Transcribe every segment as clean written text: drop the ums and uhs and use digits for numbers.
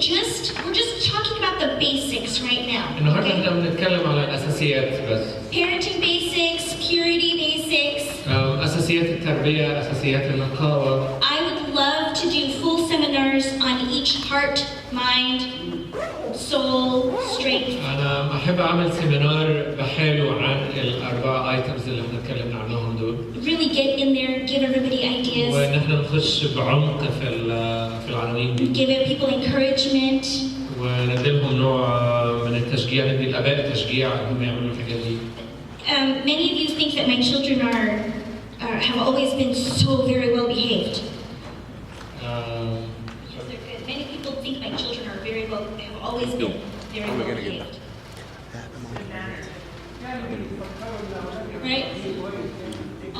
we're just talking about the basics right now. النهارده Okay? احنا بنتكلم على الاساسيات بس. Parenting basics, purity basics. اساسيات التربيه، اساسيات النقاوه. I would love to do full seminars on each heart, mind, soul, strength. انا احب اعمل سيمينار بحاله عن الاربع ايتمز اللي احنا اتكلمنا عنهم دول. Really get in there, give everybody ideas, وان احنا نخش بعمق في العناوين دي. give people encouragement. ونديلهم نوع من التشجيع، ندي الاباء تشجيع انهم يعملوا الحاجات دي. Many of you think that my children have always been so very well behaved. They're good. Many people think my children are have always been very well behaved. Right?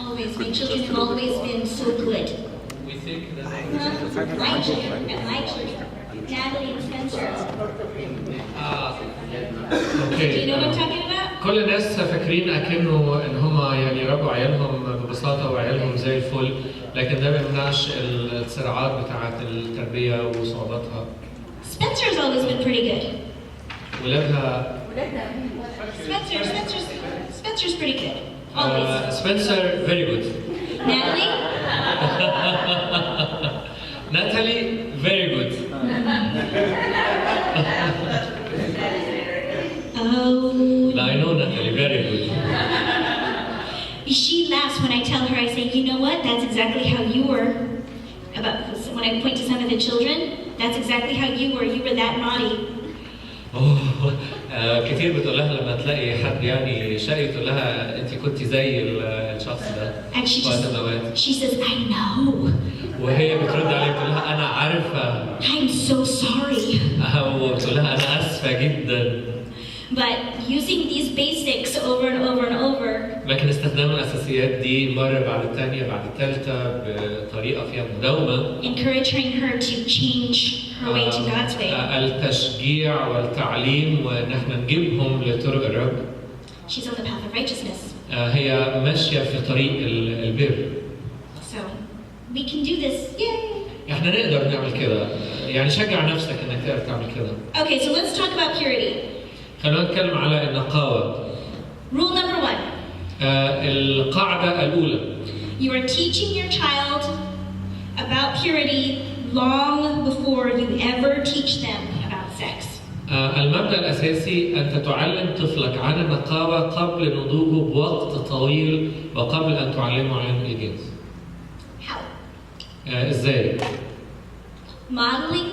Always. My children have always been so good. We think that My children. Natalie and Spencer. Do you know what I'm talking about? كل الناس فاكرين اكنه ان هم يعني ربوا عيالهم ببساطه وعيالهم زي الفل، لكن ده ما يمنعش الصراعات بتاعه التربيه وصعوباتها. Spencer's always been pretty good. ولادها Spencer's pretty good. Always. Spencer very good. Natalie? Natalie very good. Oh. I know Natalie very good. She laughs when I tell her, I say, you know what? That's exactly how you were. When I point to some of the children, that's exactly how you were. You were that naughty. كتير بتقول لها لما تلاقي حد يعني شقي تقول لها انت كنت زي الشخص ده. And she says, I know. وهي بترد عليه بتقول لها انا عارفه. I'm so sorry. وبتقول لها انا اسفه جدا. But using these basics over and over and over. لكن استخدام الاساسيات دي مره بعد الثانيه بعد الثالثه بطريقه فيها مداومه. Encouraging her to change her way to God's way. التشجيع والتعليم وان احنا نجيبهم لطرق الرب. She's on the path of righteousness. هي ماشيه في طريق البر. So we can do this. Yay! احنا نقدر نعمل كده. يعني شجع نفسك انك تقدر تعمل كده. Okay, so let's talk about purity. خلونا نتكلم على النقاوة. Rule number 1. القاعدة الأولى. You are teaching your child about purity long before you ever teach them about sex. المبدأ الأساسي أنت تعلم طفلك عن النقاوة قبل نضوجه بوقت طويل وقبل أن تعلمه عن الجنس. How? إزاي؟ Modeling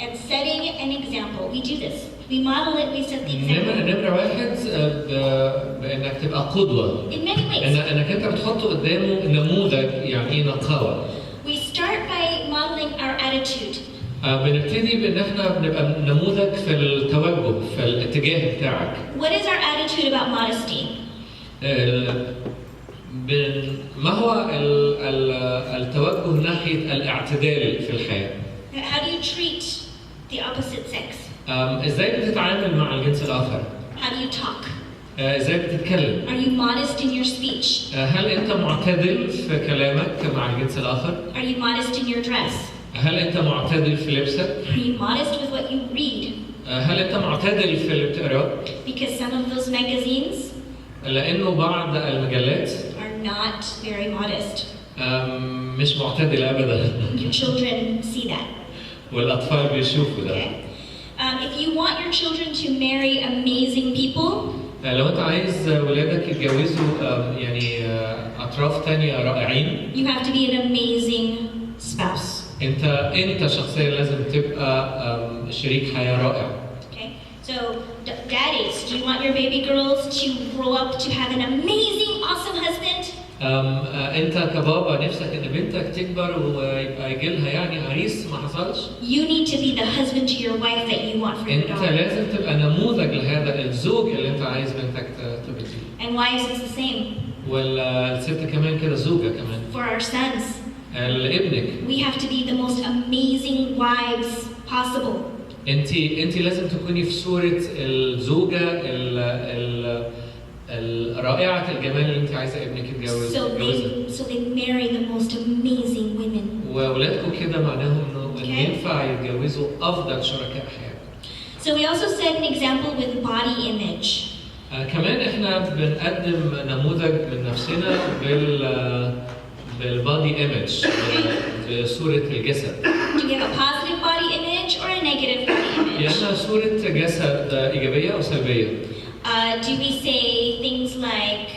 and setting an example. We do this. We model it, we set the example. نمرة واحد بأنك تبقى قدوة. In many ways. إنك أنت بتحط قدامه نموذج يعني إيه نقاوة. We start by modeling our attitude. بنبتدي بأن احنا بنبقى نموذج في التوجه في الاتجاه بتاعك. What is our attitude about modesty? ما هو التوجه ناحية الاعتدال في الحياة؟ How do you treat the opposite sex? ازاي بتتعامل مع الجنس الآخر؟ How do you talk? ازاي بتتكلم؟ Are you modest in your speech? هل انت معتدل في كلامك مع الجنس الآخر؟ Are you modest in your dress? هل انت معتدل في لبسك؟ Are you modest with what you read? هل انت معتدل في اللي بتقراه؟ Because some of those magazines لأنه بعض المجلات are not very modest. مش معتدلة أبدا. Your children see that. والأطفال بيشوفوا ده. Okay. If you want your children to marry amazing people, لو أنت عايز ولادك يتجوزوا يعني أطراف تانية رائعين. You have to be an amazing spouse. أنت شخصيا لازم تبقى شريك حياة رائع. Okay. So, daddies, do you want your baby girls to grow up to have an amazing, awesome husband? أنت كبابا نفسك إن بنتك تكبر ويبقى يجي لها يعني عريس ما حصلش؟ You need to be the husband to your wife that you want for your أنت daughter. لازم تبقى نموذج لهذا الزوج اللي أنت عايز بنتك تبقى فيه. And wives, it's the same. والست كمان كده زوجة كمان. For our sons, لابنك. we have to be the most amazing wives possible. أنت لازم تكوني في صورة الزوجة الرائعة الجمال اللي أنت عايزة ابنك يتجوزها. So they marry the most amazing women. واولادكم كده معناهم انه Okay. ينفع يتجوزوا افضل شركاء حياه. So we also set an example with body image. كمان احنا بنقدم نموذج من نفسنا بالبادي ايمج، بصوره الجسد. Do we have a positive body image or a negative body image? يعني صوره جسد ايجابيه او سلبيه. Do we say things like?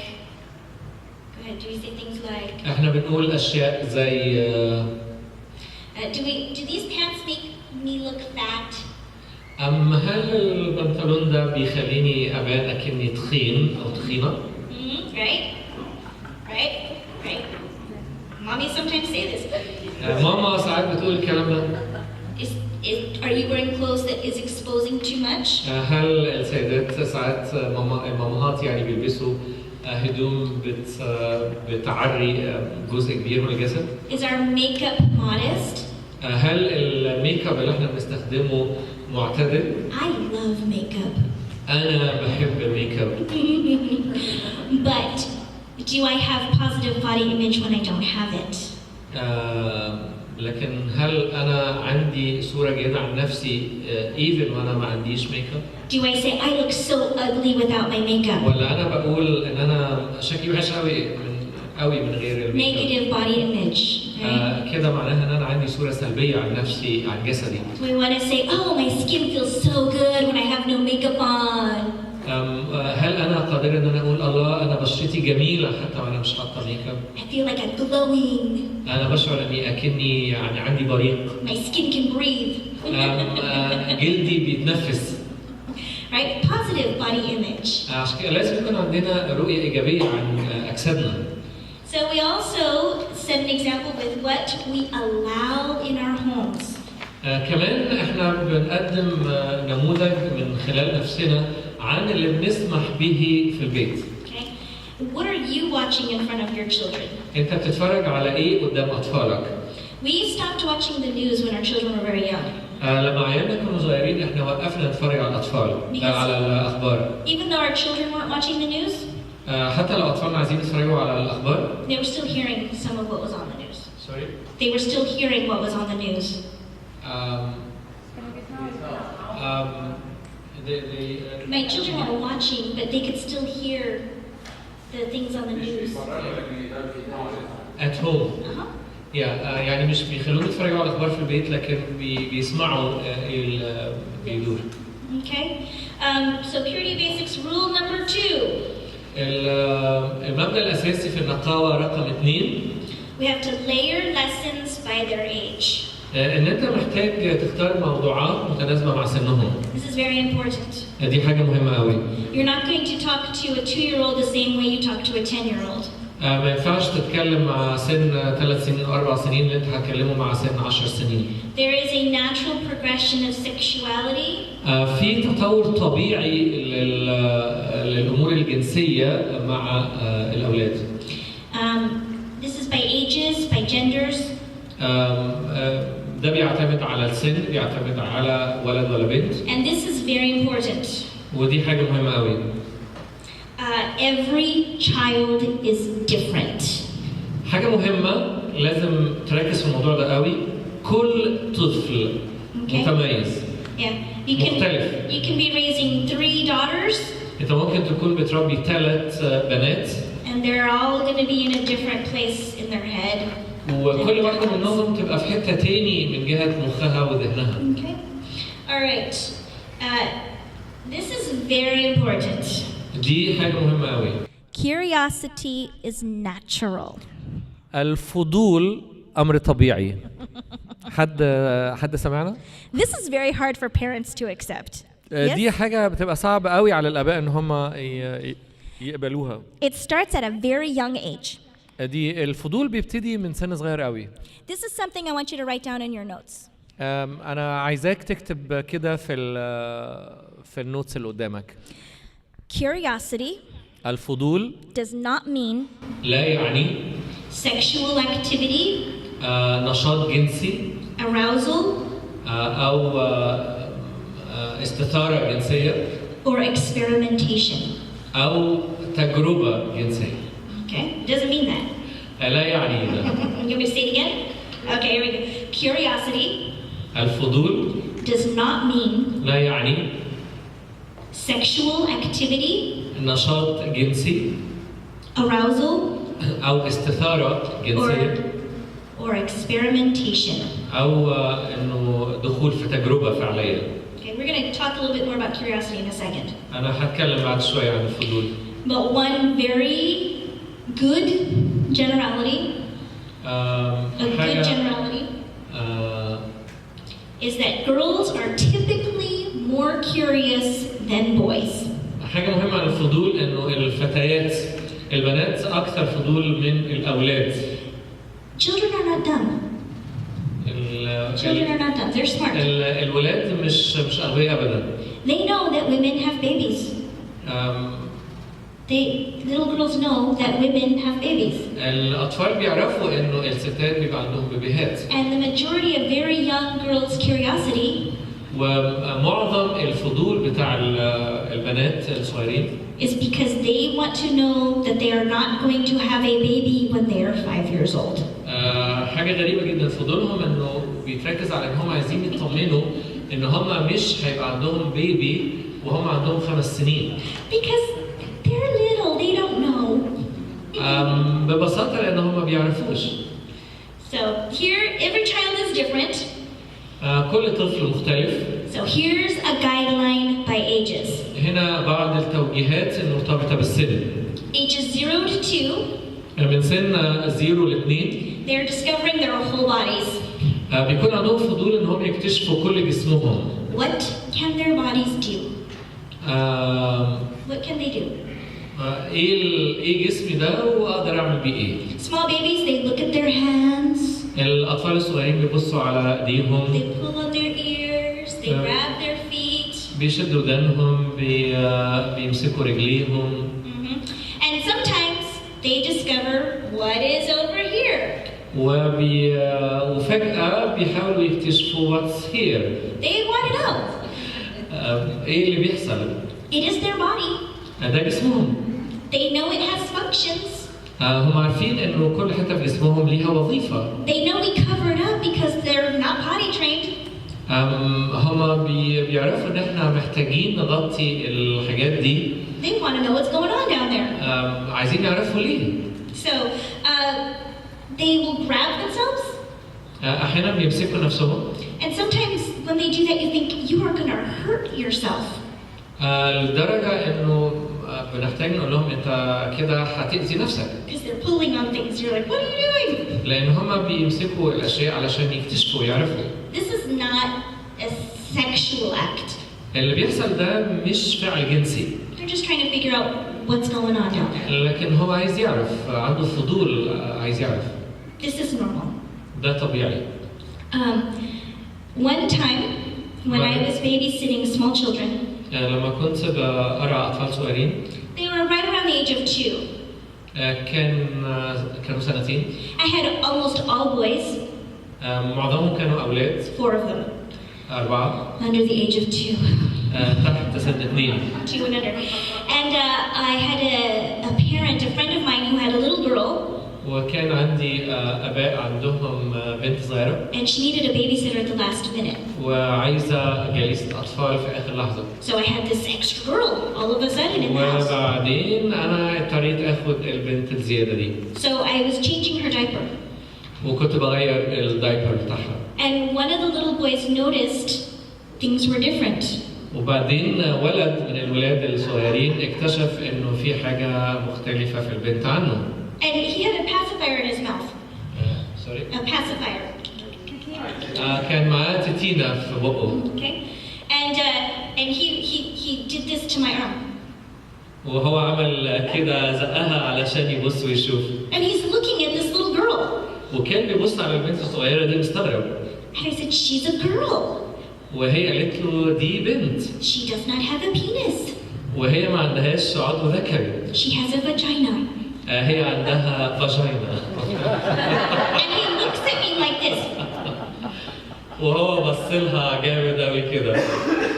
Go ahead. Do we say things like? احنا بنقول اشياء زي Do these pants make me look fat? هل البنطلون ده بيخليني ابان اكني تخين او تخينه؟ Right? Right? Right? Mommy sometimes say this. ماما ساعات بتقول الكلام ده. Are you wearing clothes that is exposing too much? هل السيدات ساعات المامهات يعني بيلبسوا هدوم بتعري جزء كبير من الجسد؟ Is our makeup modest? هل الميك اب اللي احنا بنستخدمه معتدل؟ I love makeup. أنا بحب الميك اب. But do I have positive body image when I don't have it? لكن هل أنا عندي صورة جيدة عن نفسي even وأنا ما عنديش ميك اب؟ Do I say I look so ugly without my makeup? ولا أنا بقول إن أنا شكلي وحش قوي من غير الميك اب؟ Negative body image. Right? كده معناها إن أنا عندي صورة سلبية عن نفسي عن جسدي. We want to say, oh, my skin feels so good when I have no makeup on. هل أنا قادر إن أنا أقول الله أنا بشرتي جميلة حتى وأنا مش حاطة ميك اب؟ I feel like I'm glowing. أنا بشعر إني أكني يعني عندي بريق. My skin can breathe. جلدي بيتنفس. Right? Positive body image. عشان كده لازم يكون عندنا رؤية إيجابية عن أجسادنا. So we also set an example with what we allow in our homes. كمان احنا بنقدم نموذج من خلال نفسنا عن اللي بنسمح به في البيت. Okay? What are you watching in front of your children? انت بتتفرج على ايه قدام اطفالك؟ We stopped watching the news when our children were very young. لما عيالنا كانوا صغيرين احنا وقفنا نتفرج على الاطفال على الاخبار. Even though our children weren't watching the news, حتى لو اطفالنا عايزين يتفرجوا على الاخبار. they were still hearing some of what was on the news. Sorry. They were still hearing what was on the news. My children were watching, but they could still hear the things on the news. At home. Uh-huh. يعني مش بيخلوهم يتفرجوا على الاخبار في البيت لكن بيسمعوا بيدور. Okay. So purity basics rule number 2. المبدأ الأساسي في النقاوة رقم 2. We have to layer lessons by their age. إن أنت محتاج تختار موضوعات متناسبة مع سنهم. This is very important. دي حاجة مهمة قوي. You're not going to talk to a 2-year-old the same way you talk to a 10-year-old. ما ينفعش تتكلم مع سن 3 سنين أو 4 سنين اللي أنت هتكلمه مع سن 10 سنين. There is a natural progression of sexuality. في تطور طبيعي للأمور الجنسية مع الأولاد. This is by ages, by genders. ده بيعتمد على السن، بيعتمد على ولد ولا بنت. And this is very important. ودي حاجة مهمة قوي. Every child is different. حاجة مهمة لازم تركز في الموضوع ده قوي. كل طفل متميز. Yeah. مختلف. You can be raising 3 daughters. أنت ممكن تكون بتربي 3 بنات. And they're all going to be in a different place in their head. وكل واحدة منهم تبقى في حتة تاني من جهة مخها وذهنها. Okay. All right. This is very important. دي حاجة مهمة قوي. Curiosity is natural. الفضول أمر طبيعي. حد سمعنا؟ This is very hard for parents to accept. دي حاجة بتبقى صعبة قوي على الآباء إن هم يقبلوها. It starts at a very young age. دي الفضول بيبتدي من سن صغير قوي. This is something I want you to write down in your notes. أنا عايزاك تكتب كده في النوتس اللي قدامك. Curiosity الفضول does not mean لا يعني Sexual activity. نشاط جنسي. Arousal. أو استثارة جنسية. Or experimentation. أو تجربة جنسية. Okay. It doesn't mean that. لا يعني ده. You want me to say it again? Okay, here we go. Curiosity الفضول does not mean لا يعني sexual activity, نشاط جنسي arousal, أو استثارة جنسية or experimentation. أو إنه دخول في تجربة فعلية. Okay, we're going to talk a little bit more about curiosity in a second. أنا هتكلم بعد شوية عن الفضول. But one very good generality, a good حاجة generality, is that girls are typically more curious than boys. حاجة مهمة عن الفضول إنه الفتيات البنات أكثر فضول من الأولاد. Children are not dumb. Children are not dumb. They're smart. الولاد مش أغبياء أبدا. They know that women have babies. Little girls know that women have babies. الأطفال بيعرفوا إنه الستات بيبقى عندهم بيبيهات. And the majority of very young girls' curiosity ومعظم الفضول بتاع البنات الصغيرين is because they want to know that they are not going to have a baby when they are 5 years old. حاجة غريبة جدا فضولهم إنه بيتركز على إن هم عايزين يطمنوا إن هم مش هيبقى عندهم بيبي وهم عندهم 5 سنين. Because they're little, they don't know. ببساطة لأن هم ما بيعرفوش. So here, every child is different. كل طفل مختلف. So here's a guideline by ages. هنا بعض التوجيهات المرتبطة بالسن. Ages 0 to 2. من سن 0 ل 2 they're discovering their whole bodies. بيكون عندهم فضول إنهم يكتشفوا كل جسمهم. What can their bodies do? What can they do? إيه جسمي ده وأقدر أعمل بيه إيه؟ Small babies, they look at their hands. الأطفال الصغيرين بيبصوا على إيديهم. They pull on their ears. They grab their feet. بيشدوا ودانهم، بيمسكوا رجليهم. And sometimes they discover what is over here. وفجأة بيحاولوا يكتشفوا what's here. They want to know. إيه اللي بيحصل؟ It is their body. ده جسمهم. They know it has functions. هم عارفين إنه كل حتة في جسمهم ليها وظيفة. They know we cover it up because they're not potty trained. هم بيعرفوا إن إحنا محتاجين نغطي الحاجات دي. They want to know what's going on down there. عايزين يعرفوا ليه. So they will grab themselves. أحيانا بيمسكوا نفسهم. And sometimes when they do that, you think you are going to hurt yourself. لدرجة إنه بنحتاج نقول لهم أنت كده هتأذي نفسك. Because they're pulling on things. You're like, what are you doing? لأن هم بيمسكوا الأشياء علشان يكتشفوا ويعرفوا. This is not a sexual act. اللي بيحصل ده مش فعل جنسي. They're just trying to figure out what's going on down there. لكن هو عايز يعرف، عنده فضول عايز يعرف. This is normal. ده طبيعي. One time when I was babysitting small children, لما كنت بقرأ أطفال صغيرين. they were right around the age of 2. كانوا سنتين. I had almost all boys. معظمهم كانوا أولاد. 4 of them. 4. Under the age of 2. تحت سن 2. 2 and under. And I had a parent, a friend of mine who had a little girl. وكان عندي آباء عندهم بنت صغيرة. And she needed a babysitter at the last minute. وعايزة جليسة أطفال في آخر لحظة. So I had this extra girl all of a sudden in the house. وبعدين أنا اضطريت آخد البنت الزيادة دي. So I was changing her diaper. وكنت بغير الدايبر بتاعها. And one of the little boys noticed things were different. وبعدين ولد من الولاد الصغيرين اكتشف إنه في حاجة مختلفة في البنت عنه. And he had a pacifier in his mouth. Sorry. A pacifier. كان معاه تتينا في بقه. Okay. And he did this to my arm. وهو عمل كده زقها علشان يبص ويشوف. And he's looking at this little girl. وكان بيبص على البنت الصغيرة دي مستغرب. And I said, she's a girl. وهي قالت له دي بنت. She does not have a penis. وهي ما عندهاش عضو ذكري. She has a vagina. هي عندها فاجينا. And he looks at me like this. وهو بص لها جامد قوي كده.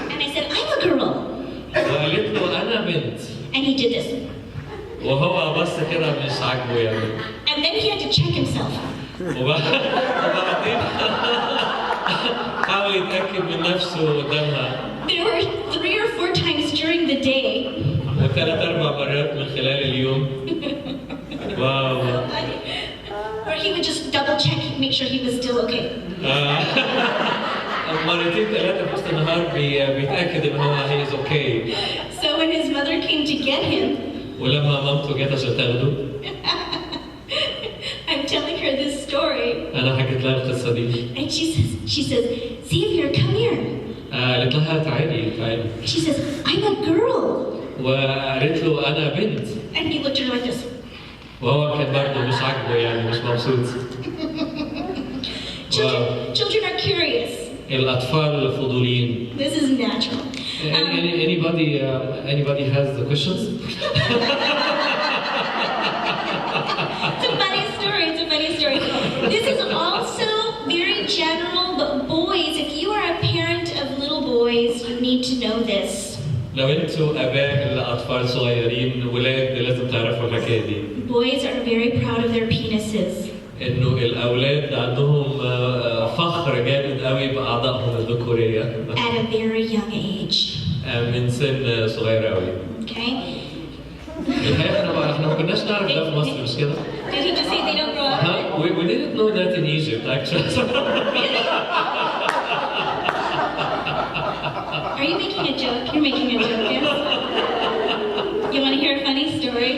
And I said, I'm a girl. وقالت له أنا بنت. And he did this. وهو بص كده مش عاجبه يعني. And then he had to check himself. وبعدين حاول يتأكد من نفسه قدامها. There were 3 or 4 times during the day. وثلاث 4 مرات من خلال اليوم. واو. Or he would just double check, make sure he was still okay. مرتين 3 في وسط النهار بيتأكد إن هو he is okay. So when his mother came to get him, ولما مامته جت عشان تاخده. I'm telling her this story. أنا حكيت لها القصة دي. And she says, Xavier, come here. قالت لها تعالي. She says, I'm a girl. وقالت له أنا بنت. And he looked at her like this. وهو كان برضه مش عاجبه يعني مش مبسوط. Children are curious. الأطفال فضوليين. This is natural. Anybody has the questions? It's a funny story. This is also very general, but boys, if you are a parent of little boys, you need to know this. لو انتوا اباء لاطفال صغيرين ولاد لازم تعرفوا الحكايه دي. Boys are very proud of their penises. انه الاولاد عندهم فخر جامد قوي باعضائهم الذكوريه. At a very young age. من سن صغير قوي. Okay. الحقيقه احنا ما كناش نعرف ده في مصر مش كده؟ Did he just say they don't grow up? We didn't know that in Egypt actually. Are you making a joke? You're making a joke, yes? You want to hear a funny story?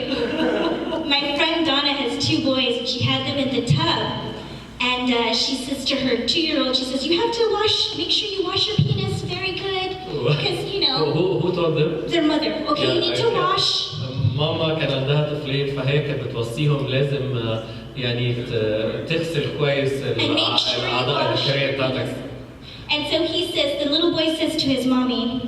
My friend Donna has 2 boys, and she had them in the tub. And she says to her 2-year-old, she says, you have to make sure you wash your penis very good. Because, you know. Who told them? Their mother. Okay, you need to wash. ماما كان عندها طفلين فهي كانت بتوصيهم لازم يعني تغسل كويس الأعضاء الذكرية بتاعتك. And so he says, the little boy says to his mommy,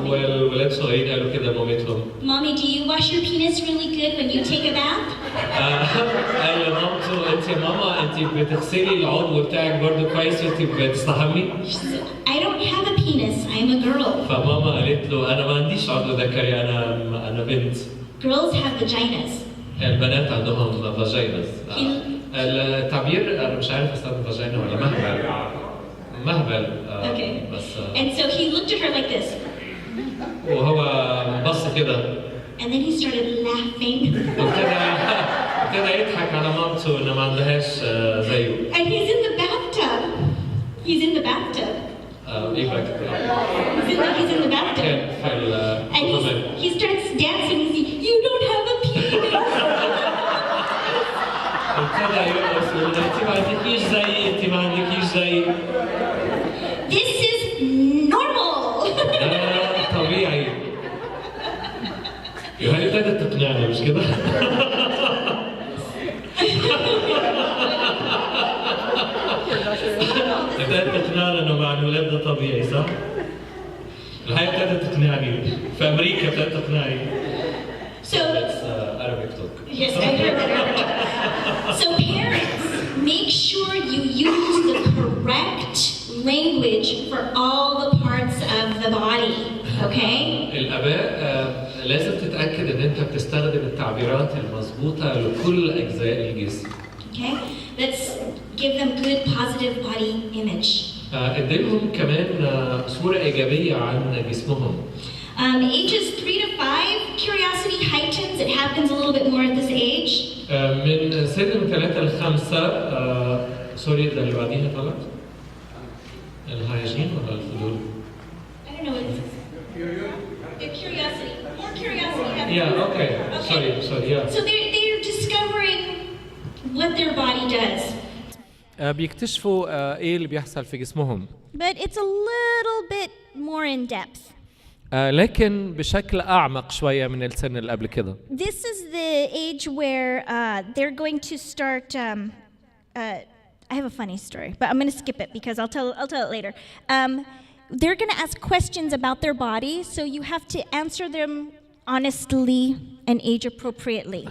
والولاد صغيرين قالوا كده لمامتهم. Mommy, do you wash your penis really good when you take a bath? قال لمامته انت يا ماما انت بتغسلي العضو بتاعك برضه كويس وانت بتستحمي؟ I don't have a penis. I'm a girl. فماما قالت له انا ما عنديش عضو ذكري انا بنت. Girls have vaginas. البنات عندهم فاجيناز. التعبير انا مش عارف استخدم فاجينا ولا مهبل. Okay. بس And so he looked at her like this. وهو بص كده. And then he started laughing. ابتدى يضحك على مامته انه ما عندهاش زيه. And he's in the bathtub. He's in the bathtub. He's in the bathtub. And he starts dancing. He's like, you don't have a penis. ابتدى يرقص ويقول انت ما عندكيش زي انت ما عندكيش زي. This is normal. طبيعي. هي ابتدت تقنعني مش كده؟ ابتدت تقنعني انه مع الولاد ده طبيعي صح؟ الحقيقة ابتدت تقنعني في امريكا ابتدت تقنعني. So that's Arabic talk. Yes, I heard that Arabic talk. So parents, make sure you use the correct language for all the parts of the body. Okay? الآباء لازم تتأكد إن أنت بتستخدم التعبيرات المضبوطة لكل أجزاء الجسم. Okay? Let's give them good positive body image. اديلهم كمان صورة إيجابية عن جسمهم. Ages 3 to 5, curiosity heightens. It happens a little bit more at this age. من سن 3 ل 5 سوري ده اللي بعديها طلعت. الهايجين ولا الفضول؟ I don't know what it is. Curiosity. More curiosity. Yeah, okay. Sorry, yeah. So they're discovering what their body does. بيكتشفوا ايه اللي بيحصل في جسمهم. But it's a little bit more in depth. لكن بشكل أعمق شوية من السن اللي قبل كده. This is the age where they're going to start. I have a funny story, but I'm going to skip it because I'll tell it later. They're going to ask questions about their body, so you have to answer them honestly and age appropriately.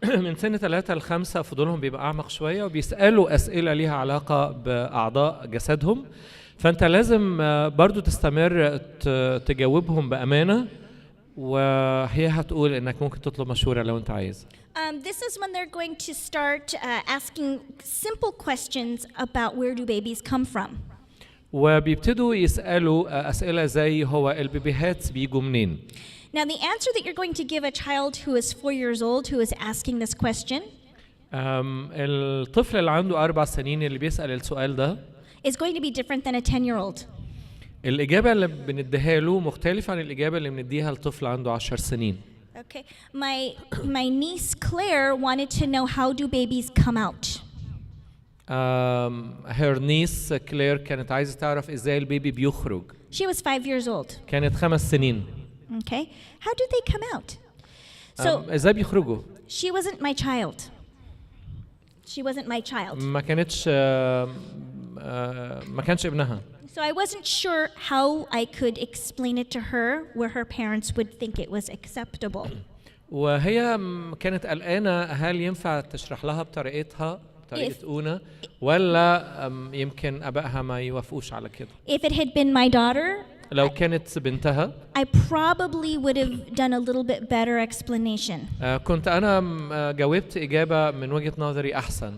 من سن 3 ل 5 فضولهم بيبقى أعمق شوية وبيسألوا أسئلة ليها علاقة بأعضاء جسدهم. فأنت لازم برضو تستمر تجاوبهم بأمانة وهي هتقول انك ممكن تطلب مشورة لو انت عايز. This is when they're going to start asking simple questions about where do babies come from. وبيبتدوا يسألوا أسئلة زي هو البيبيهات بيجوا منين؟ Now, the answer that you're going to give a child who is 4 years old who is asking this question الطفل اللي عنده 4 سنين اللي بيسأل السؤال ده is going to be different than a 10-year-old. الإجابة اللي بنديها له مختلفة عن الإجابة اللي بنديها لطفل عنده 10 سنين. Okay, my niece Claire wanted to know how do babies come out. her niece كلير كانت عايزة تعرف إزاي البيبي بيخرج. She was 5 years old. كانت 5 سنين. Okay, how do they come out? So إزاي بيخرجوا؟ she wasn't my child. She wasn't my child. ما كانتش ما كانش ابنها. So I wasn't sure how I could explain it to her where her parents would think it was acceptable. وهي كانت قلقانة هل ينفع تشرح لها بطريقتها طريقة أونا ولا يمكن أبائها ما يوافقوش على كده. If it had been my daughter, لو كانت بنتها I probably would have done a little bit better explanation. كنت أنا جاوبت إجابة من وجهة نظري أحسن.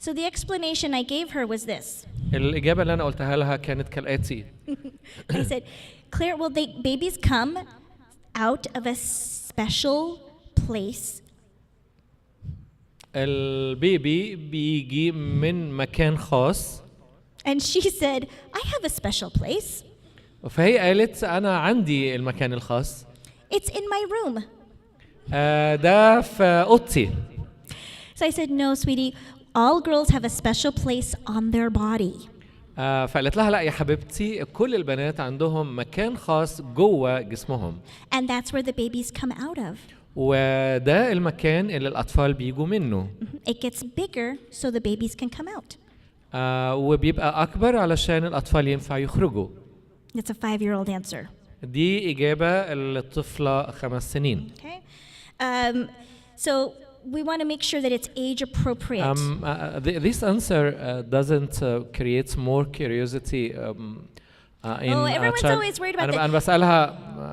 So the explanation I gave her was this. الإجابة اللي أنا قلتها لها كانت كالآتي. I said, Claire, well, babies come out of a special place. البيبي بيجي من مكان خاص. And she said, I have a special place. فهي قالت أنا عندي المكان الخاص. It's in my room. ده في أوضتي. So I said, no, sweetie, all girls have a special place on their body. فقالت لها لا يا حبيبتي كل البنات عندهم مكان خاص جوه جسمهم. And that's where the babies come out of. وده المكان اللي الأطفال بيجوا منه. It gets bigger so the babies can come out. وبيبقى أكبر علشان الأطفال ينفع يخرجوا. That's a 5-year-old answer. دي إجابة للطفلة 5 سنين. Okay. So we want to make sure that it's age appropriate. This answer doesn't create more curiosity in everyone's child. always worried about that. أنا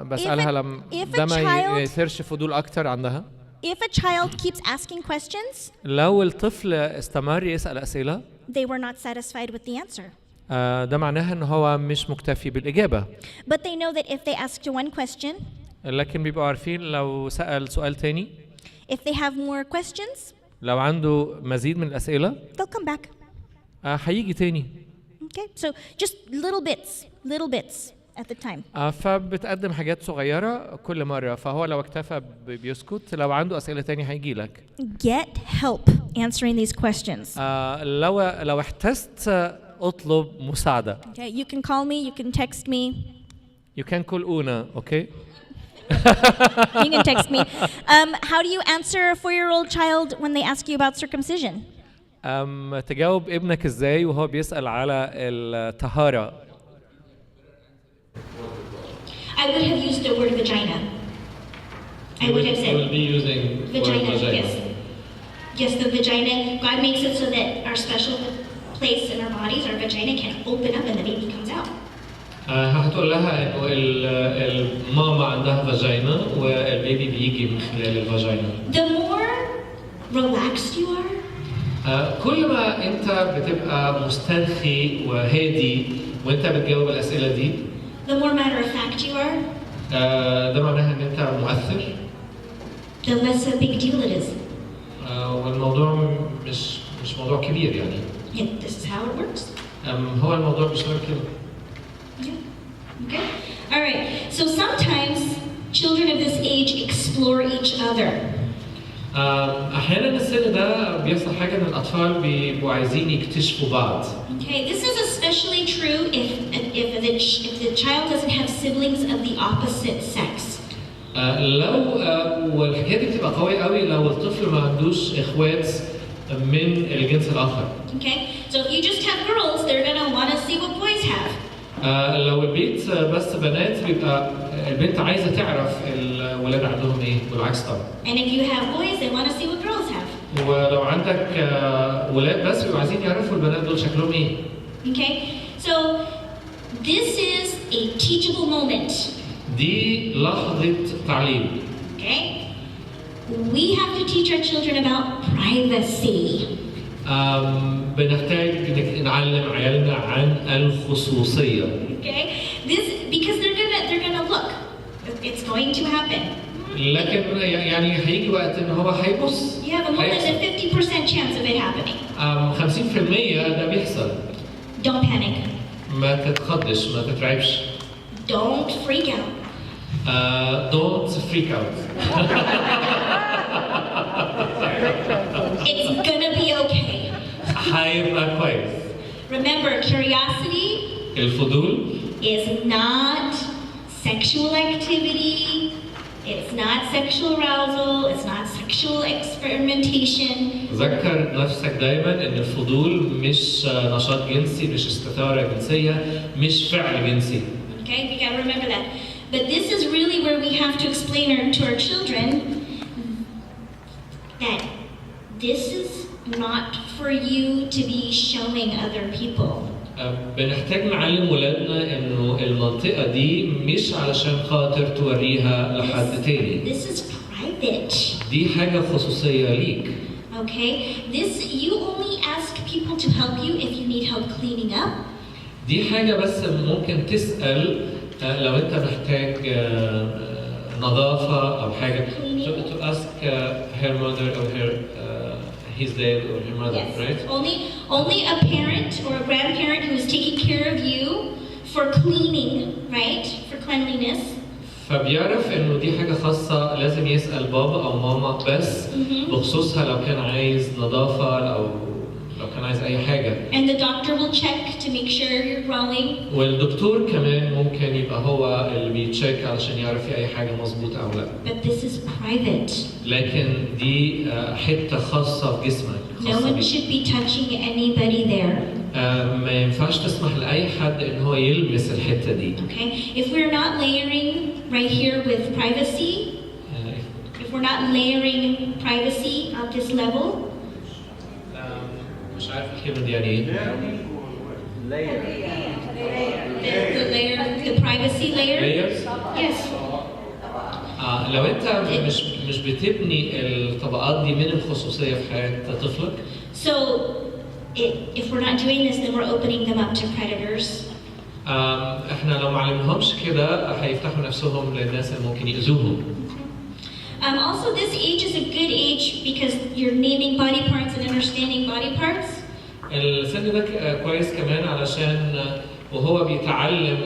بسألها لما ده ما يثيرش فضول أكتر عندها. If a child keeps asking questions, لو الطفل استمر يسأل أسئلة they were not satisfied with the answer. ده معناها إن هو مش مكتفي بالإجابة. But they know that if they ask one question, لكن بيبقوا عارفين لو سأل سؤال تاني if they have more questions, لو عنده مزيد من الأسئلة they'll come back. هيجي تاني. Okay, so just little bits at the time. فبتقدم حاجات صغيرة كل مرة فهو لو اكتفى بيسكت لو عنده أسئلة تاني هيجي لك. Get help answering these questions. لو احتجت اطلب مساعدة. Okay, you can call me, you can text me. You can call Una, okay? You can text me. How do you answer a 4-year-old child when they ask you about circumcision? تجاوب ابنك ازاي وهو بيسأل على الطهارة؟ I would have used the word vagina. I would have said. You will be using vagina. Word vagina. Yes. Yes, the vagina. God makes it so that our special place in our bodies, our vagina, can open up and the baby comes out. هتقول لها انه الماما عندها فاجينا والبيبي بيجي من خلال الفاجينا. The more relaxed you are, كل ما انت بتبقى مسترخي وهادي وانت بتجاوب الاسئله دي the more matter of fact you are, ده معناها ان انت مؤثر. the less a big deal it is. والموضوع مش موضوع كبير يعني. Yeah, this is how it works. هو الموضوع بيشتغل كده. Yeah. Okay. All right. So sometimes children of this age explore each other. احيانا السن ده بيحصل حاجه ان الاطفال بيبقوا عايزين يكتشفوا بعض. Okay, this is especially true if the child doesn't have siblings of the opposite sex. لو والحكايه دي بتبقى قويه قوي لو الطفل ما عندوش اخوات من الجنس الاخر. Okay, so if you just have girls, they're gonna want to see what boys have. لو البيت بس بنات بيبقى البنت عايزه تعرف الولاد عندهم ايه والعكس طبعا. And if you have boys, they want to see what girls have. ولو عندك ولاد بس بيبقوا عايزين يعرفوا البنات دول شكلهم ايه. Okay, so this is a teachable moment. دي لحظة تعليم. Okay? We have to teach our children about privacy. بنحتاج نعلم عيالنا عن الخصوصية. Okay? Because they're gonna look. It's going to happen. لكن يعني هيجي وقت ان هو هيبص. You have a more than a 50% chance of it happening. 50% ده بيحصل. Don't panic. ما تتخضش، ما تترعبش. Don't freak out. Don't freak out. It's gonna be okay. هيبقى كويس. Remember, curiosity الفضول is not sexual activity. It's not sexual arousal. It's not sexual experimentation. ذكر نفسك دايما ان الفضول مش نشاط جنسي، مش استثارة جنسية، مش فعل جنسي. Okay, we gotta remember that. But this is really where we have to explain to our children that this is not for you to be showing other people. بنحتاج نعلم ولادنا انه المنطقة دي مش علشان خاطر توريها لحد تاني. This is private. دي حاجة خصوصية ليك. Okay? You only ask people to help you if you need help cleaning up. دي حاجة بس ممكن تسأل لو أنت محتاج نظافة أو حاجة. To ask her mother or his dad or her mother, Yes. right? Only a parent or a grandparent who is taking care of you for cleaning, right? For cleanliness. فبيعرف إنه دي حاجة خاصة لازم يسأل بابا أو ماما بس بخصوصها لو كان عايز نظافة أو لو كان عايز أي حاجة. And the doctor will check to make sure you're growing. والدكتور كمان ممكن يبقى هو اللي بيتشيك علشان يعرف في أي حاجة مظبوطة أو لا. But this is private. لكن دي حتة خاصة في جسمك. No one should be touching anybody there. ما ينفعش تسمح لأي حد إن هو يلمس الحتة دي. Okay? If we're not layering right here with privacy, if we're not layering privacy at this level, مش عارف الكلمة دي يعني إيه؟ the layer, the privacy layer. Layers؟ Yes. لو أنت مش بتبني الطبقات دي من الخصوصية في حياة طفلك. So, if we're not doing this, then we're opening them up to predators. احنا لو ما علمناهمش كده هيفتحوا نفسهم للناس اللي ممكن يأذوهم. Also, this age is a good age because you're naming body parts and understanding body parts. السن ده كويس كمان علشان وهو بيتعلم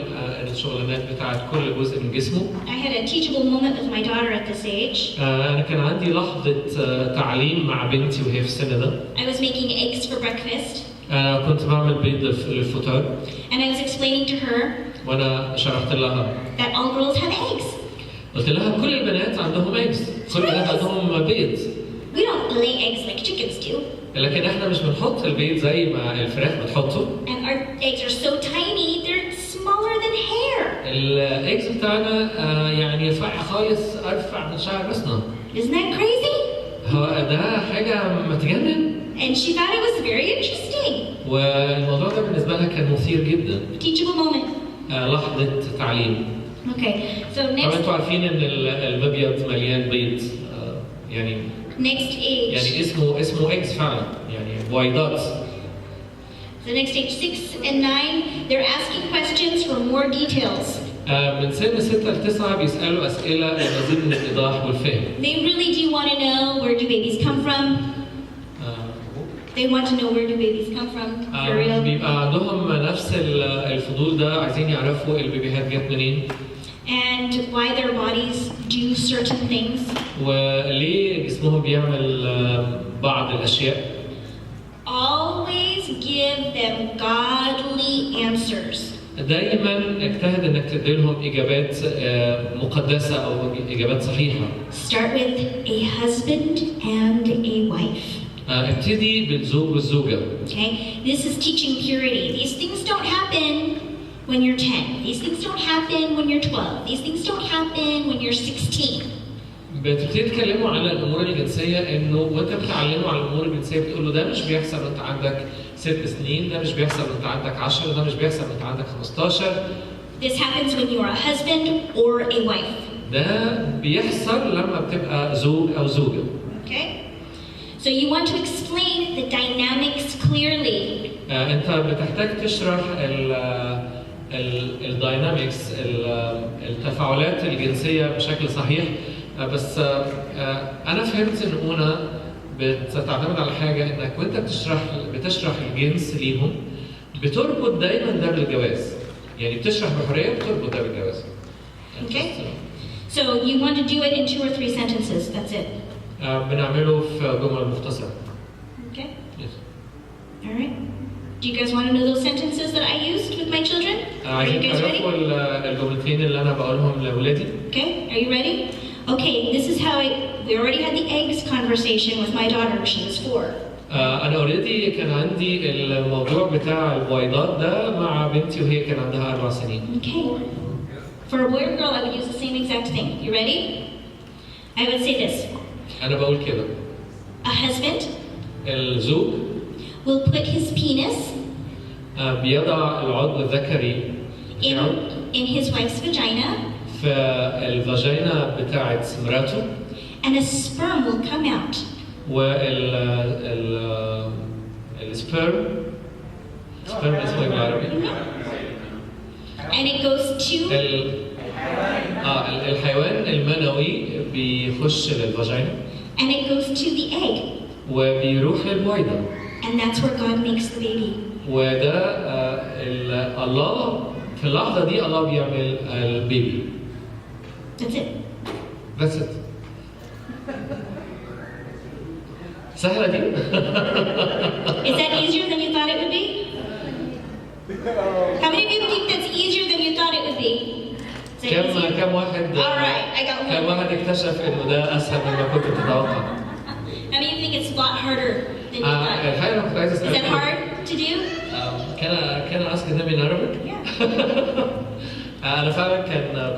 الشغلانات بتاعت كل جزء من جسمه. I had a teachable moment with my daughter at this age. أنا كان عندي لحظة تعليم مع بنتي وهي في السن ده. I was making eggs for breakfast. كنت بعمل بيض للفطار. And I was explaining to her وأنا شرحت لها that all girls have eggs. قلت لها كل البنات عندهم ايجز، كل البنات عندهم بيض. We don't lay eggs like chickens do. لكن احنا مش بنحط البيض زي ما الفراخ بتحطه. And our eggs are so tiny, they're smaller than hair. الايجز بتاعنا يعني رفيع خالص، ارفع من شعر راسنا. Isn't that crazy? هو ده حاجة ما تجنن. And she thought it was very interesting. والموضوع ده بالنسبة لها كان مثير جدا. Teachable moment. لحظة تعليم. Okay, so طبعا next. انتوا عارفين ان المبيض مليان بيض يعني. Next age. يعني اسمه ايجز فعلا يعني بويضات. The next age 6 and 9, they're asking questions for more details. من سن 6 ل 9 بيسألوا أسئلة لمزيد من الإيضاح والفهم. They really do want to know, where do babies come from? They want to know, where do babies come from? For real. بيبقى عندهم نفس الفضول ده، عايزين يعرفوا البيبيهات جت منين. And why their bodies do certain things. وليه جسمهم بيعمل بعض الأشياء. Always give them godly answers. دايما اجتهد انك تدي لهم اجابات مقدسه او اجابات صحيحه. Start with a husband and a wife. ابتدي بالزوج والزوجه. Okay? This is teaching purity. These things don't happen when you're 10. These things don't happen when you're 12. These things don't happen when you're 16. بتبتدي تكلموا على الامور الجنسيه انه وانت بتعلمه على الامور الجنسيه بتقول له ده مش بيحصل وانت عندك 6 سنين، ده مش بيحصل وانت عندك 10، ده مش بيحصل وانت عندك 15. This happens when you're a husband or a wife. ده بيحصل لما بتبقى زوج أو زوجة. Okay? So you want to explain the dynamics clearly. أنت بتحتاج تشرح الداينامكس التفاعلات الجنسية بشكل صحيح. بس أنا فهمت إن أونا بتعتمد على حاجة إنك وأنت بتشرح الجنس ليهم بتربط دايما ده بالجواز. يعني بتشرح بحرية بتربط ده بالجواز. Okay? So you want to do it in 2 or 3 sentences. That's it. بنعمله في جمل مختصرة. Okay? Yes. All right. Do you guys want to know those sentences that I used with my children? Are you عايزين guys ready? تعرفوا الجملتين اللي أنا بقولهم لأولادي؟ Okay, are you ready? Okay, this is how we already had the eggs conversation with my daughter. She was 4. أنا أوريدي كان عندي الموضوع بتاع البويضات ده مع بنتي وهي كان عندها 4 سنين. Okay. For a boy or girl, I would use the same exact thing. You ready? I would say this. أنا بقول كده. A husband الزوج will put his penis بيضع العضو الذكري بتاعه in his wife's vagina, في الفاجينا بتاعت مراته and a sperm will come out. السبرم اسمه ايه بالعربي؟ And it goes to الحيوان المنوي بيخش للفاجينا and it goes to the egg. وبيروح للبويضة. And that's where God makes the baby. وده الله في اللحظة دي الله بيعمل البيبي. That's it. That's it. سهلة دي؟ Is that easier than you thought it would be? How many of you think that's easier than you thought it would be? Is that easier? كم واحد All right, I got كم one. واحد اكتشف انه ده اسهل مما كنت تتوقع؟ How many of you think it's a lot harder than you thought? الحقيقة أنا كنت عايز Is that أسألك hard to do? can I ask them in Arabic؟ Yeah. أنا فعلا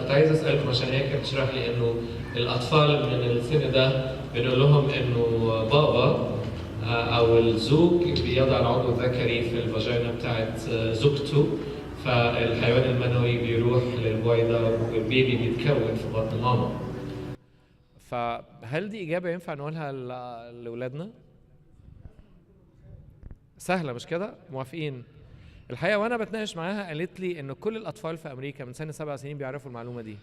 كنت عايز أسألكم عشان هي كانت بتشرح لي إنه الأطفال من السن ده بنقول لهم إنه بابا أو الزوج بيضع العضو الذكري في الفاجينا بتاعت زوجته فالحيوان المنوي بيروح للبويضة والبيبي بيتكون في بطن ماما. فهل دي إجابة ينفع نقولها لأولادنا؟ سهلة مش كده؟ موافقين؟ الحقيقة وأنا بتناقش معاها قالت لي إن كل الأطفال في أمريكا من سن 7 سنين بيعرفوا المعلومة دي.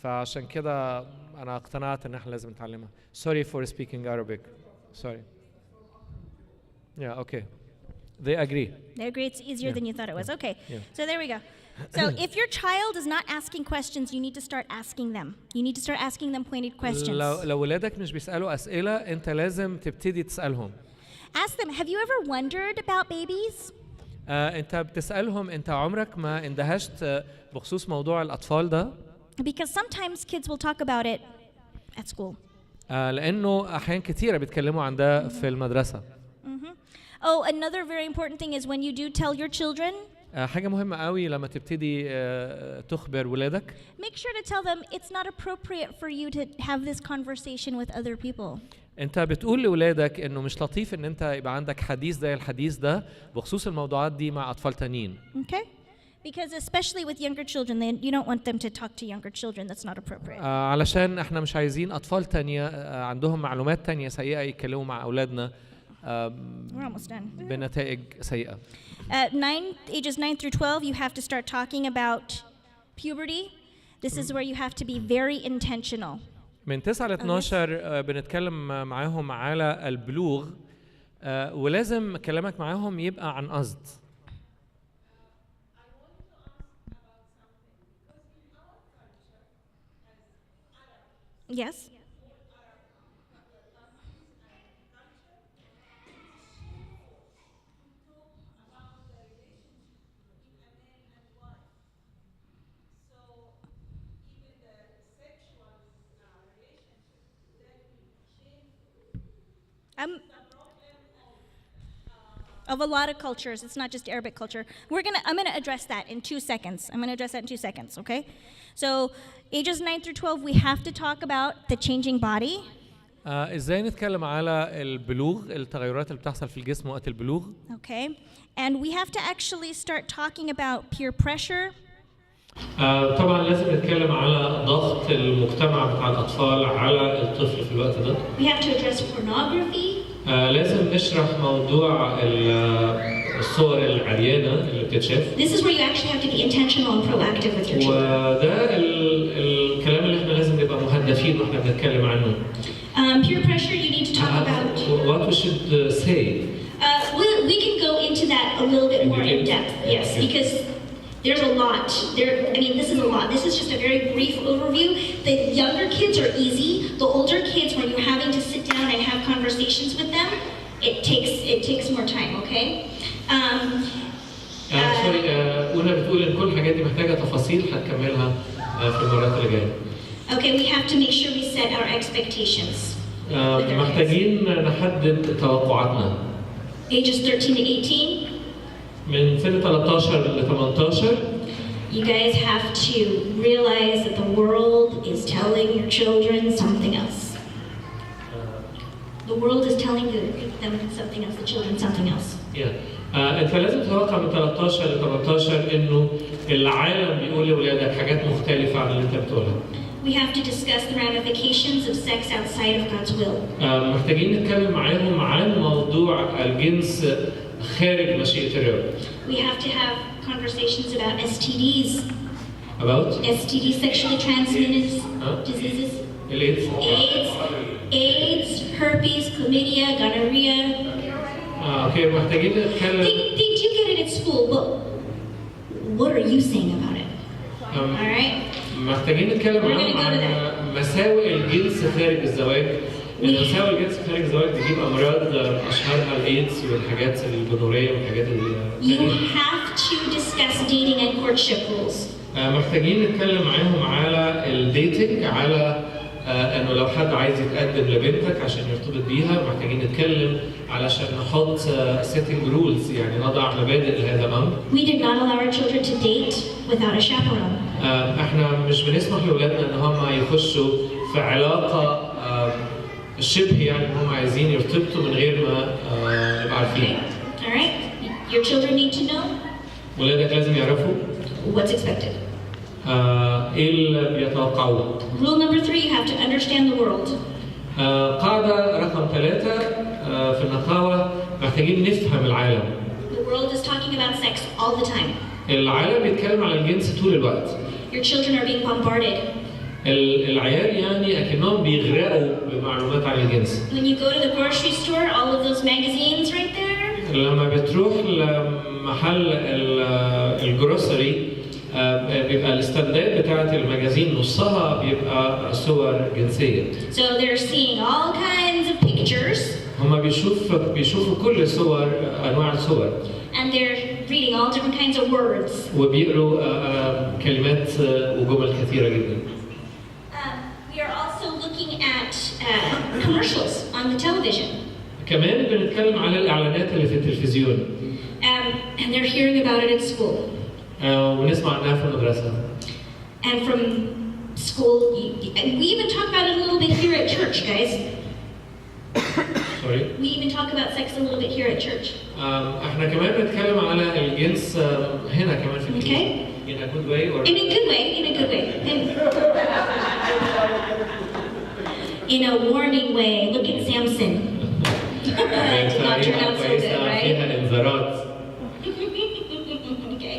فعشان كده أنا اقتنعت إن إحنا لازم نتعلمها. Sorry for speaking Arabic. Sorry. Yeah, okay. They agree. They agree it's easier Yeah. than you thought it was. Okay, Yeah. so there we go. So if your child is not asking questions, you need to start asking them. You need to start asking them pointed questions. لو ولادك مش بيسألوا أسئلة أنت لازم تبتدي تسألهم. Ask them, have you ever wondered about babies? أنت بتسألهم أنت عمرك ما اندهشت بخصوص موضوع الأطفال ده؟ Because sometimes kids will talk about it at school. لأنه أحيان كتيرة بيتكلموا عن ده في المدرسة. Oh, another very important thing is when you do tell your children, حاجة مهمة قوي لما تبتدي تخبر ولادك make sure to tell them it's not appropriate for you to have this conversation with other people. انت بتقول لولادك انه مش لطيف ان انت يبقى عندك حديث زي الحديث ده بخصوص الموضوعات دي مع اطفال تانيين. Okay? Because especially with younger children, you don't want them to talk to younger children. That's not appropriate. علشان احنا مش عايزين اطفال تانية عندهم معلومات تانية سيئة يتكلموا مع اولادنا We're almost done. بنتائج سيئة. At ages 9 through 12, you have to start talking about puberty. This is where you have to be very intentional. من 9 ل 12 بنتكلم معاهم على البلوغ ولازم كلامك معاهم يبقى عن قصد. Yes. Of a lot of cultures, it's not just Arabic culture. I'm gonna address that in 2 seconds. Okay? So, ages 9 through 12, we have to talk about the changing body. ازاي نتكلم على البلوغ التغيرات اللي بتحصل في الجسم وقت البلوغ. Okay? And we have to actually start talking about peer pressure. طبعا لازم نتكلم على ضغط المجتمع بتاع الأطفال على الطفل في الوقت ده. We have to address pornography. لازم نشرح موضوع الصور العريانة اللي بتتشاف. This is where you actually have to be intentional and proactive with your children. وده الكلام اللي احنا لازم نبقى مهدفين واحنا بنتكلم عنه. Peer pressure, you need to talk about. What we should say. We can go into that a little bit more in depth, yes, because there's a lot. This is a lot. This is just a very brief overview. The younger kids are easy. The older kids, when you're having to sit down and have conversations with them, it takes more time, okay? سوري وأنا بتقول إن كل الحاجات دي محتاجة تفاصيل هنكملها في المرات اللي جاية. Okay, we have to make sure we set our expectations. محتاجين نحدد توقعاتنا. Ages 13 to 18. من سن 13 ل 18. You guys have to realize that the world is telling your children something else. The world is telling them something else, the children something else. انت لازم تتوقع من 13 ل 18 انه العالم بيقول لاولادك حاجات مختلفه عن اللي انت بتقولها. We have to discuss the ramifications of sex outside of God's will. محتاجين نتكلم معاهم عن موضوع الجنس خارج مشيئة الرب. We have to have conversations about STDs. About? STDs, sexually transmitted diseases. AIDS, herpes, chlamydia, gonorrhea. Okay, محتاجين نتكلم. They do get it at school, but what are you saying about it? All right? محتاجين نتكلم عن مساوئ الجنس خارج الزواج. مساوئ الجنس خارج الزواج بتجيب امراض اشهرها الايدز والحاجات الجنوريه والحاجات You have to discuss dating and courtship rules. محتاجين نتكلم معاهم على الديتنج، على انه لو حد عايز يتقدم لبنتك عشان يرتبط بيها محتاجين نتكلم علشان نحط setting rules، يعني نضع مبادئ لهذا الامر. We did not allow our children to date without a chaperone. احنا مش بنسمح لاولادنا ان هم يخشوا في علاقه شبه يعني هم عايزين يرتبطوا من غير ما نبقى عارفين. All right. Your children need to know. ولادك لازم يعرفوا. What's expected. ايه اللي بيتوقعوه. Rule number 3, you have to understand the world. قاعدة رقم 3 في النقاوة محتاجين نفهم العالم. The world is talking about sex all the time. العالم بيتكلم على الجنس طول الوقت. Your children are being bombarded. العيال يعني أكنهم بيغرقوا بمعلومات عن الجنس. When you go to the grocery store, all of those magazines right there. لما بتروح لمحل الجروسري بيبقى الاستندات بتاعت المجازين نصها بيبقى صور جنسية. So they're seeing all kinds of pictures. هما بيشوفوا كل صور أنواع الصور. And they're reading all different kinds of words. وبيقروا كلمات وجمل كثيرة جدا. We are also looking at commercials on the television. كمان بنتكلم على الإعلانات اللي في التلفزيون. And they're hearing about it at school. ونسمع عنها في المدرسة. And from school, we even talk about it a little bit here at church, guys. Sorry. We even talk about sex a little bit here at church. احنا كمان بنتكلم على الجنس هنا كمان في الكنيسة. Okay. In a good way or? In a good way. In a good way. In a warning way. Look at Samson. Did not turn out so good, right? فيها إنذارات. Okay.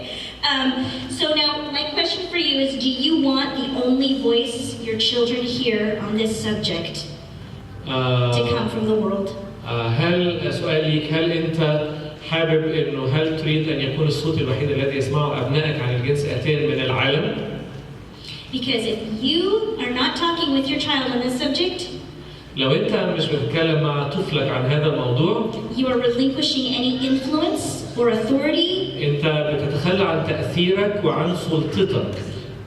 So now my question for you is, do you want the only voice your children hear on this subject to come from the world? هل سؤال ليك، هل أنت حابب إنه هل تريد أن يكون الصوت الوحيد الذي يسمعه أبنائك عن الجنس آتيا من العالم؟ Because if you are not talking with your child on this subject, لو أنت مش بتتكلم مع طفلك عن هذا الموضوع، you are relinquishing any influence or authority أنت بتتخلى عن تأثيرك وعن سلطتك.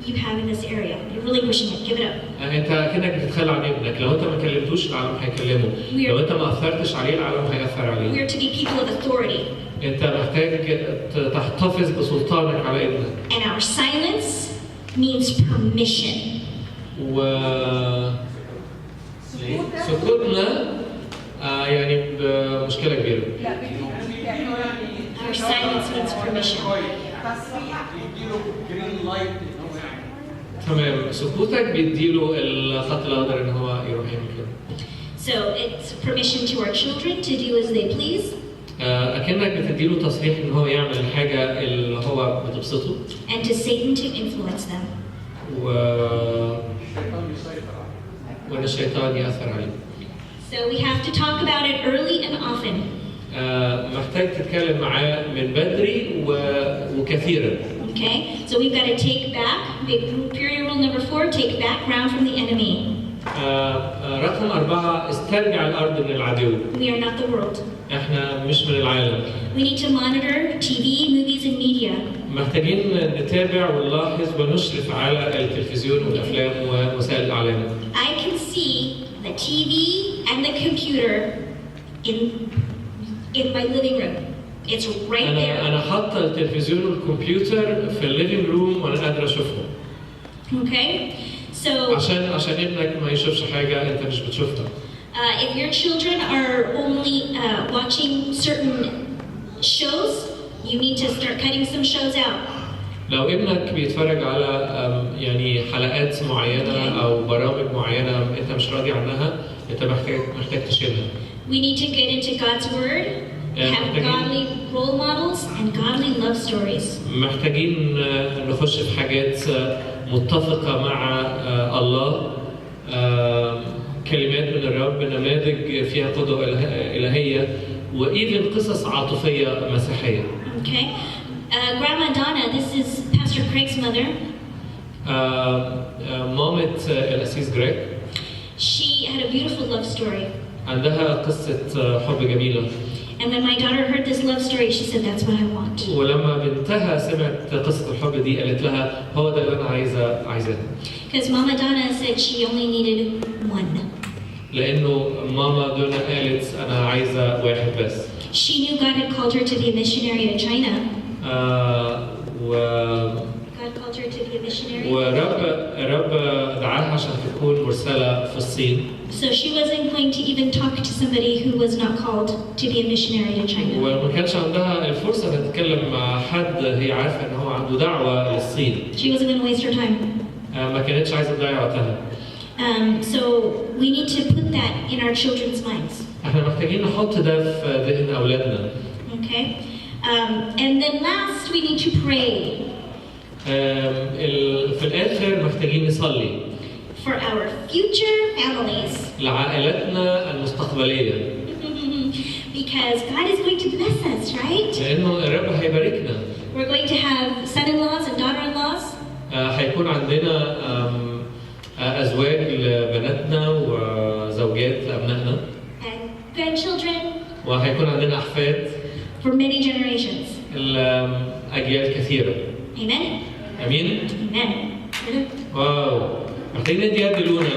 you have in this area. You're relinquishing it. Give it up. أنت كأنك بتتخلى عن ابنك، لو أنت ما كلمتوش العالم هيكلمه، لو أنت ما أثرتش عليه العالم هيأثر عليه. We are to be people of authority. أنت محتاج تحتفظ بسلطانك على ابنك. And our silence means permission. سكوتنا يعني بمشكلة كبيرة. Our silence means permission. التصريح يديله جرين لايت ان هو يعني. تمام، سكوتك بيديله الخط الاخضر ان هو يروح يعمل كده. So it's permission to our children to do as they please. اكنك بتديله تصريح ان هو يعمل الحاجه اللي هو بتبسطه. And to Satan to influence them. وان الشيطان ياثر عليه. So we have to talk about it early and often. محتاج تتكلم معاه من بدري وكثيرا. Okay? So we've got to take back, period rule number 4, take back ground from the enemy. رقم 4 استرجع الارض من العدو. We are not the world. احنا مش من العالم. We need to monitor TV, movies, and media. محتاجين نتابع ونلاحظ ونشرف على التلفزيون والافلام ووسائل الاعلام. I can see the TV and the computer in my living room. It's right there. انا حاطه التلفزيون والكمبيوتر في الليفينج روم وانا قادر اشوفهم. Okay? So عشان ابنك ما يشوفش حاجه انت مش بتشوفها. if your children are only watching certain shows, you need to start cutting some shows out. لو ابنك بيتفرج على يعني حلقات معينه او برامج معينه انت مش راضي عنها، انت محتاج تشيلها. We need to get into God's Word, have godly role models, and godly love stories. محتاجين نخش في حاجات متفقة مع الله، كلمات من الرب، نماذج فيها قدوة إلهية، وإيفن قصص عاطفية مسيحية. Okay. Grandma Donna, this is Pastor Craig's mother. مامة الأسيس جريج. She had a beautiful love story. عندها قصة حب جميلة. And when my daughter heard this love story, she said, "That's what I want." ولما بنتها سمعت قصة الحب دي قالت لها هو ده اللي أنا عايزاه. Because Mama Donna said she only needed one. لأنه ماما دونا قالت أنا عايزة واحد بس. She knew God had called her to be a missionary to China. God called her to be a missionary. ورب دعاها عشان تكون مرسلة في الصين. So she wasn't going to even talk to somebody who was not called to be a missionary to China. وما كانش عندها الفرصة إنها تتكلم مع حد هي عارفة إن هو عنده دعوة للصين. She wasn't going to waste her time. ما كانتش عايزة تضيع وقتها. So we need to put that in our children's minds. احنا محتاجين نحط ده في ذهن أولادنا. Okay. And then last we need to pray. في الآخر محتاجين نصلي. For our future families. لعائلتنا المستقبلية. Because God is going to bless us, right? لأنه الرب هيباركنا. We're going to have son-in-laws and daughter-in-laws. هيكون عندنا أزواج لبناتنا وزوجات لأبنائنا. And grandchildren. وهيكون عندنا أحفاد. For many generations. الأجيال كثيرة. Amen. أمين. Amen. واو. محتاجين ندي يد لونا.